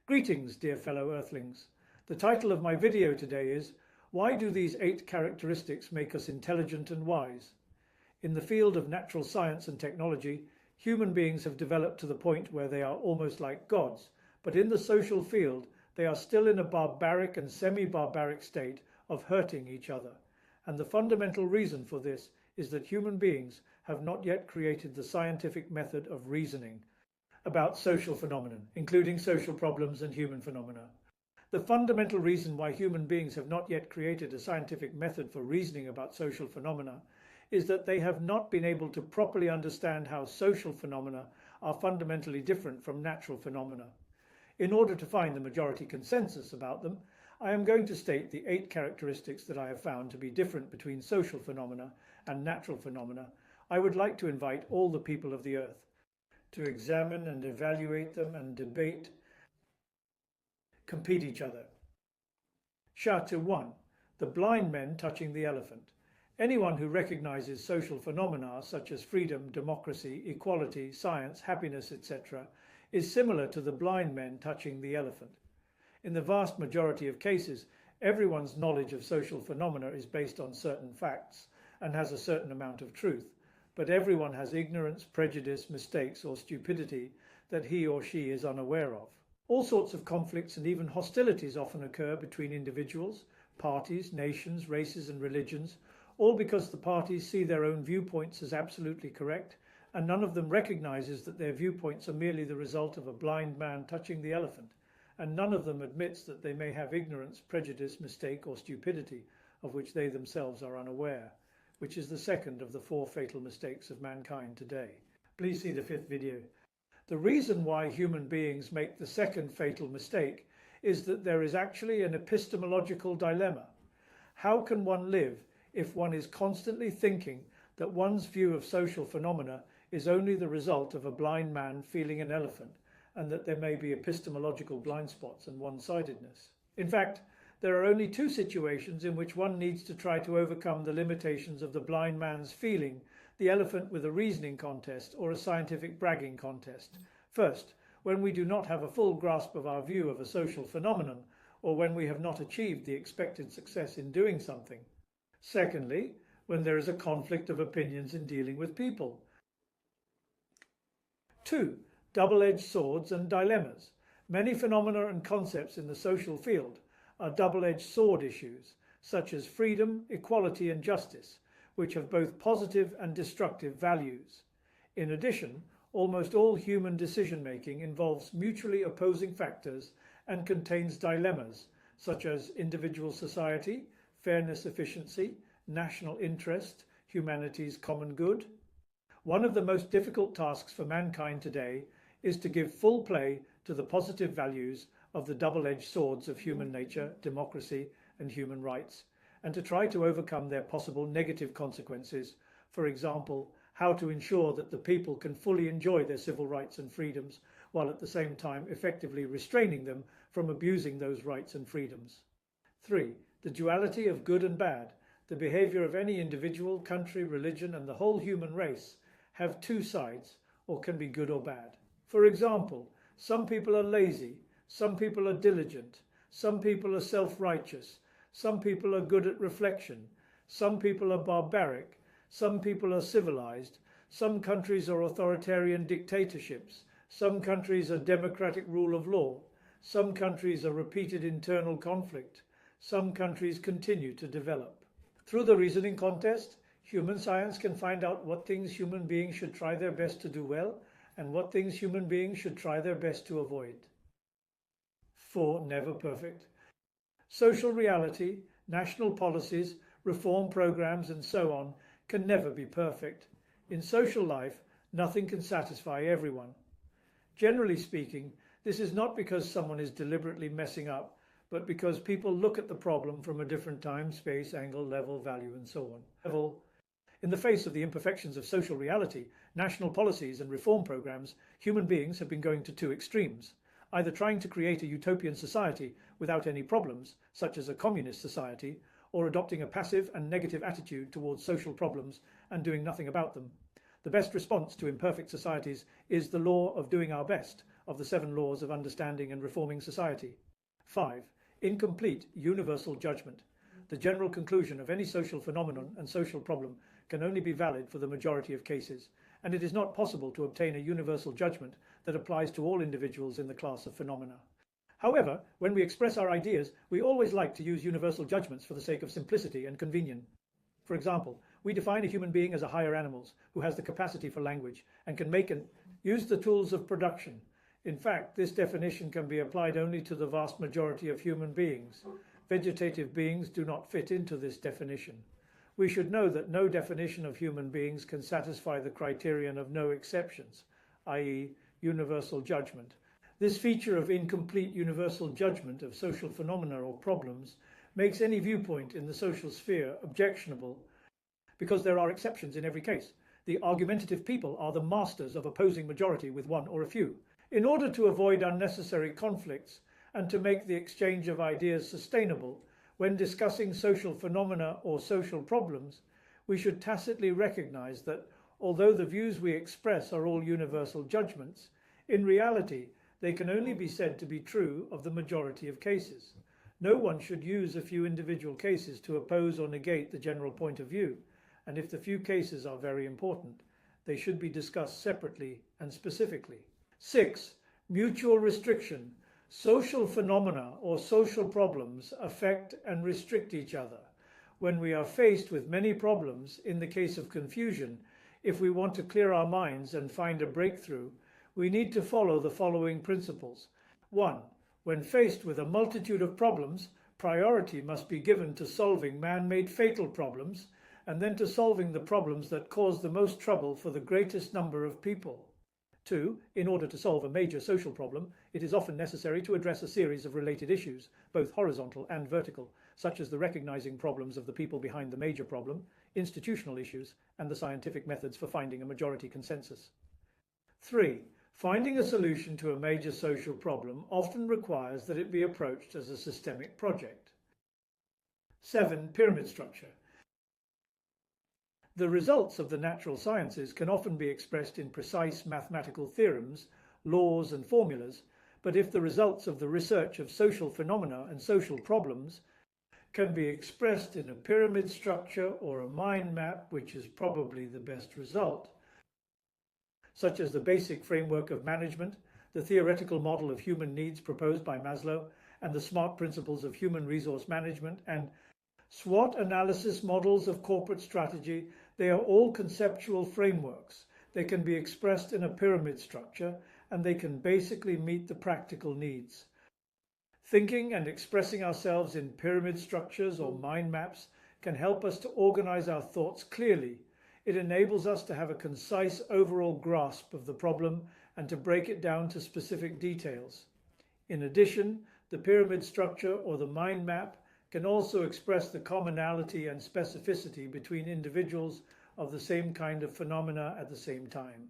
Greetings, dear fellow Earthlings. The title of my video today is, Why do these 8 characteristics make us intelligent and wise? In the field of natural science and technology, human beings have developed to the point where they are almost like gods, but in the social field, they are still in a barbaric and semi-barbaric state of hurting each other. And the fundamental reason for this is that human beings have not yet created the scientific method of reasoning about social phenomena, including social problems and human phenomena. The fundamental reason why human beings have not yet created a scientific method for reasoning about social phenomena is that they have not been able to properly understand how social phenomena are fundamentally different from natural phenomena. In order to find the majority consensus about them, I am going to state the 8 characteristics that I have found to be different between social phenomena and natural phenomena. I would like to invite all the people of the earth to examine and evaluate them and debate, compete each other. Chapter 1. The blind men touching the elephant. Anyone who recognizes social phenomena such as freedom, democracy, equality, science, happiness, etc. is similar to the blind men touching the elephant. In the vast majority of cases, everyone's knowledge of social phenomena is based on certain facts and has a certain amount of truth, but everyone has ignorance, prejudice, mistakes, or stupidity that he or she is unaware of. All sorts of conflicts and even hostilities often occur between individuals, parties, nations, races, and religions, all because the parties see their own viewpoints as absolutely correct, and none of them recognizes that their viewpoints are merely the result of a blind man touching the elephant, and none of them admits that they may have ignorance, prejudice, mistake, or stupidity of which they themselves are unaware, which is the second of the 4 fatal mistakes of mankind today. Please see the 5th video. The reason why human beings make the second fatal mistake is that there is actually an epistemological dilemma. How can one live if one is constantly thinking that one's view of social phenomena is only the result of a blind man feeling an elephant, and that there may be epistemological blind spots and one-sidedness? In fact, there are only 2 situations in which one needs to try to overcome the limitations of the blind man's feeling the elephant with a reasoning contest or a scientific bragging contest. First, when we do not have a full grasp of our view of a social phenomenon, or when we have not achieved the expected success in doing something. Secondly, when there is a conflict of opinions in dealing with people. 2. Double-edged swords and dilemmas. Many phenomena and concepts in the social field are double-edged sword issues, such as freedom, equality, and justice, which have both positive and destructive values. In addition, almost all human decision-making involves mutually opposing factors and contains dilemmas, such as individual society, fairness, efficiency, national interest, humanity's common good. One of the most difficult tasks for mankind today is to give full play to the positive values of the double-edged swords of human nature, democracy, and human rights, and to try to overcome their possible negative consequences. For example, how to ensure that the people can fully enjoy their civil rights and freedoms, while at the same time effectively restraining them from abusing those rights and freedoms. 3. The duality of good and bad. The behavior of any individual, country, religion, and the whole human race have 2 sides, or can be good or bad. For example, some people are lazy, some people are diligent, some people are self-righteous, some people are good at reflection, some people are barbaric, some people are civilized, some countries are authoritarian dictatorships, some countries are democratic rule of law, some countries are repeated internal conflict, some countries continue to develop. Through the reasoning contest, human science can find out what things human beings should try their best to do well and what things human beings should try their best to avoid. 4. Never perfect. Social reality, national policies, reform programs, and so on can never be perfect. In social life, nothing can satisfy everyone. Generally speaking, this is not because someone is deliberately messing up, but because people look at the problem from a different time, space, angle, level, value, and so on. In the face of the imperfections of social reality, national policies, and reform programs, human beings have been going to 2 extremes, either trying to create a utopian society without any problems, such as a communist society, or adopting a passive and negative attitude towards social problems and doing nothing about them. The best response to imperfect societies is the law of doing our best, of the 7 laws of understanding and reforming society. 5. Incomplete universal judgment. The general conclusion of any social phenomenon and social problem can only be valid for the majority of cases, and it is not possible to obtain a universal judgment that applies to all individuals in the class of phenomena. However, when we express our ideas, we always like to use universal judgments for the sake of simplicity and convenience. For example, we define a human being as a higher animal who has the capacity for language and can make and use the tools of production. In fact, this definition can be applied only to the vast majority of human beings. Vegetative beings do not fit into this definition. We should know that no definition of human beings can satisfy the criterion of no exceptions, i.e., universal judgment. This feature of incomplete universal judgment of social phenomena or problems makes any viewpoint in the social sphere objectionable because there are exceptions in every case. The argumentative people are the masters of opposing majority with one or a few. In order to avoid unnecessary conflicts and to make the exchange of ideas sustainable, when discussing social phenomena or social problems, we should tacitly recognize that although the views we express are all universal judgments, in reality they can only be said to be true of the majority of cases. No one should use a few individual cases to oppose or negate the general point of view, and if the few cases are very important, they should be discussed separately and specifically. 6. Mutual restriction. Social phenomena or social problems affect and restrict each other. When we are faced with many problems, in the case of confusion, if we want to clear our minds and find a breakthrough, we need to follow the following principles. 1. When faced with a multitude of problems, priority must be given to solving man-made fatal problems, and then to solving the problems that cause the most trouble for the greatest number of people. 2. In order to solve a major social problem, it is often necessary to address a series of related issues, both horizontal and vertical, such as the recognizing problems of the people behind the major problem, institutional issues, and the scientific methods for finding a majority consensus. 3. Finding a solution to a major social problem often requires that it be approached as a systemic project. 7. Pyramid structure. The results of the natural sciences can often be expressed in precise mathematical theorems, laws and formulas, but if the results of the research of social phenomena and social problems can be expressed in a pyramid structure or a mind map, which is probably the best result, such as the basic framework of management, the theoretical model of human needs proposed by Maslow, and the SMART principles of human resource management, and SWOT analysis models of corporate strategy, they are all conceptual frameworks. They can be expressed in a pyramid structure, and they can basically meet the practical needs. Thinking and expressing ourselves in pyramid structures or mind maps can help us to organize our thoughts clearly. It enables us to have a concise overall grasp of the problem and to break it down to specific details. In addition, the pyramid structure or the mind map can also express the commonality and specificity between individuals of the same kind of phenomena at the same time.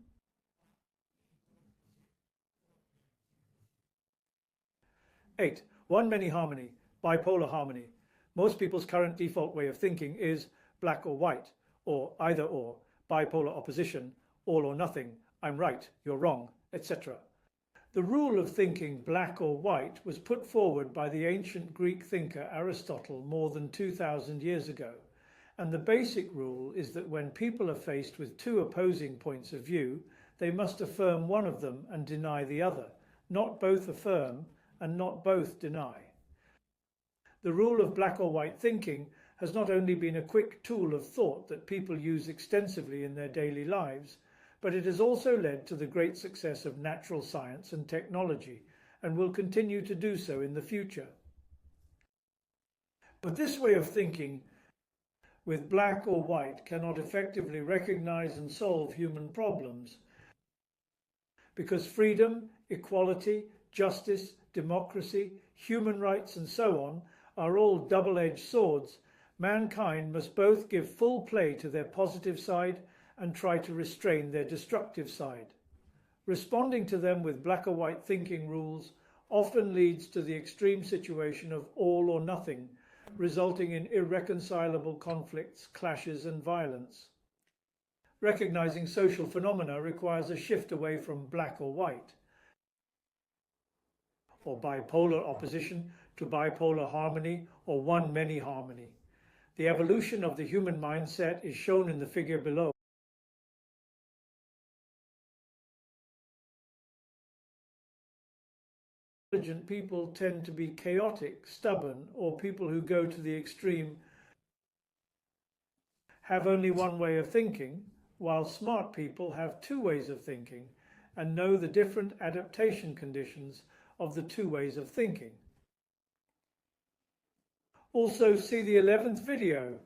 8. One-many harmony, bipolar harmony. Most people's current default way of thinking is black or white, or either or, bipolar opposition, all or nothing, I'm right, you're wrong, etc. The rule of thinking black or white was put forward by the ancient Greek thinker Aristotle more than 2,000 years ago, and the basic rule is that when people are faced with two opposing points of view, they must affirm one of them and deny the other, not both affirm and not both deny. The rule of black or white thinking has not only been a quick tool of thought that people use extensively in their daily lives, but it has also led to the great success of natural science and technology, and will continue to do so in the future. But this way of thinking with black or white cannot effectively recognize and solve human problems, because freedom, equality, justice, democracy, human rights, and so on are all double-edged swords. Mankind must both give full play to their positive side and try to restrain their destructive side. Responding to them with black or white thinking rules often leads to the extreme situation of all or nothing, resulting in irreconcilable conflicts, clashes, and violence. Recognizing social phenomena requires a shift away from black or white. or bipolar opposition to bipolar harmony or one-many harmony. The evolution of the human mindset is shown in the figure below. Intelligent people tend to be chaotic, stubborn, or people who go to the extreme have only one way of thinking, while smart people have two ways of thinking and know the different adaptation conditions of the two ways of thinking. Also see the 11th video.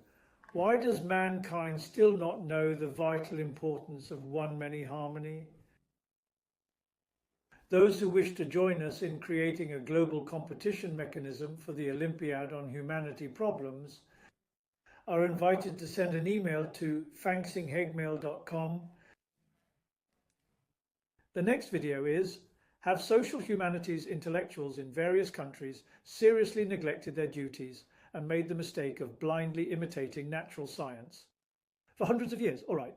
Why does mankind still not know the vital importance of one-many harmony? Those who wish to join us in creating a global competition mechanism for the Olympiad on Humanity Problems are invited to send an email to fangxinghegmail.com. The next video is, have social humanities intellectuals in various countries seriously neglected their duties and made the mistake of blindly imitating natural science for hundreds of years? All right,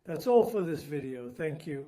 that's all for this video. Thank you.